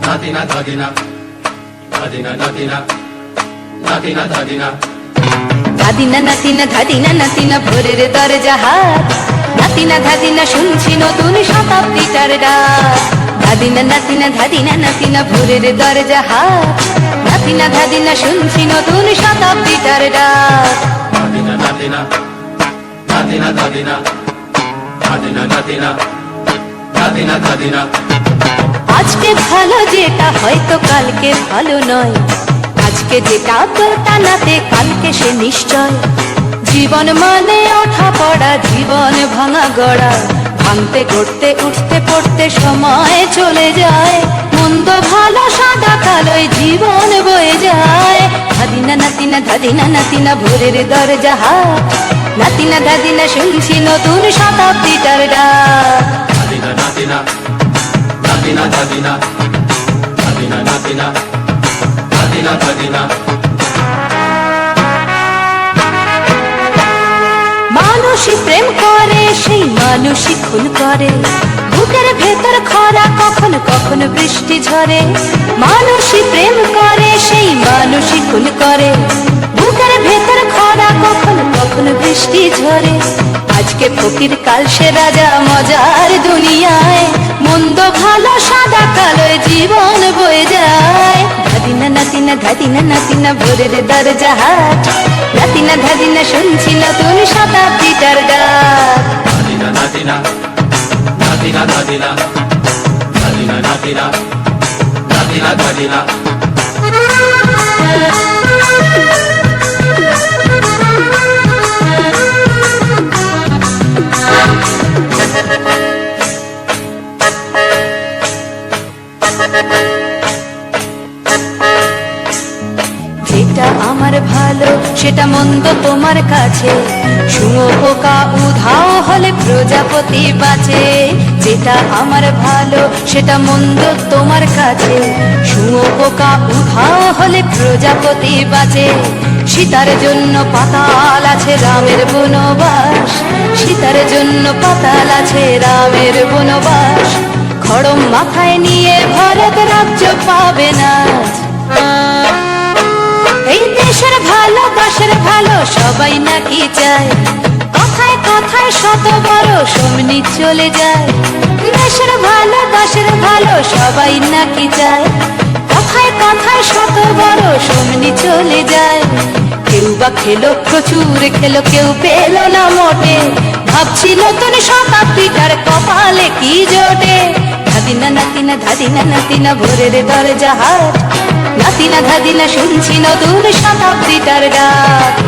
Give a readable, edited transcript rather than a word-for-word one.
নাতিনা দাদিনা দাদিনা নাতিনা নাতিনা দাদিনা দাদিনা নাতিনা ধাদিনা নাতিনা ভোরের দরজা হাত নাতিনা ধাদিনা শুনছি নতুন শতাব্দীটার ডাক দাদিনা নাতিনা ধাদিনা নাতিনা ভোরের দরজা হাত নাতিনা ধাদিনা শুনছি নতুন শতাব্দীটার ডাক নাতিনা নাতিনা নাতিনা দাদিনা নাতিনা নাতিনা নাতিনা দাদিনা আজকে ভালো যেটা হয়তো কালকে ভালো নয় আজকে যেটা তোলতা নাতে কালকে সে নিশ্চয় জীবন মানে ওঠা পড়া জীবন ভাঙা গড়া ভাঙতে গড়তে উঠতে পড়তে সময় চলে যায় মন্দ ভালো সাদা কালোয় জীবন বয়ে যায় দাদিনা নাতিনা ধাদিনা নাতিনা ভোরের দরজা হাত নাতিনা দাদিনা শুনছি নতুন শতাব্দীটার ডাক নাতিনা নাতিনা নাতিনা দাদিনা নাতিনা নাতিনা নাতিনা দাদিনা মানুষই প্রেম করে সেই মানুষই খুন করে বুকের ভেতর খরা কখনো কখনো বৃষ্টি ঝরে মানুষই প্রেম করে সেই মানুষই খুন করে বুকের ভেতর খরা কখনো কখনো বৃষ্টি ঝরে আজকে ফকির কাল সে রাজা মজার দুনিয়ায় মন্দ ভালো সাদা কালোয় জীবন বয়ে যায় দাদিনা নাতিনা ধাদিনা নাতিনা ভোরের দরজা হাট নাতিনা ধাদিনা শুনছি নতুন শতাব্দীটার ডাক নাতিনা নাতিনা নাতিনা দাদিনা নাতিনা নাতিনা নাতিনা দাদিনা যেটা আমার ভালো সেটা মন্দ তোমার কাছে শুঁয়ো পোকা উধাও হলে প্রজাপতি বাঁচে যেটা আমার ভালো সেটা মন্দ তোমার কাছে শুঁয়ো পোকা উধাও হলে প্রজাপতি বাঁচে সীতার জন্য পাতাল আছে রামের বনবাস সীতার জন্য পাতাল আছে রামের বনবাস খড়ম মাথায় নিয়ে ভারত রাজ্য পাবে না এই দেশের ভালো দেশের ভালো সবাই নাকি চায় কথায় কথায় শত বড় সমনি চলে যায় দেশের ভালো দেশের ভালো সবাই নাকি চায় কথায় কথায় শত বড় সমনি চলে যায় কেউ বা খেলো প্রচুর খেলো কেউ পেলো না মোটে ভাবছিল তোর শতাব্দীটার কপালে কি জোটে ধাদিনা নাতিনা ধাদিনা নাতিনা ভোরের দরজা হাট নাতিনা ধাদিনা শুনছি নতুন শতাব্দীটার ডাক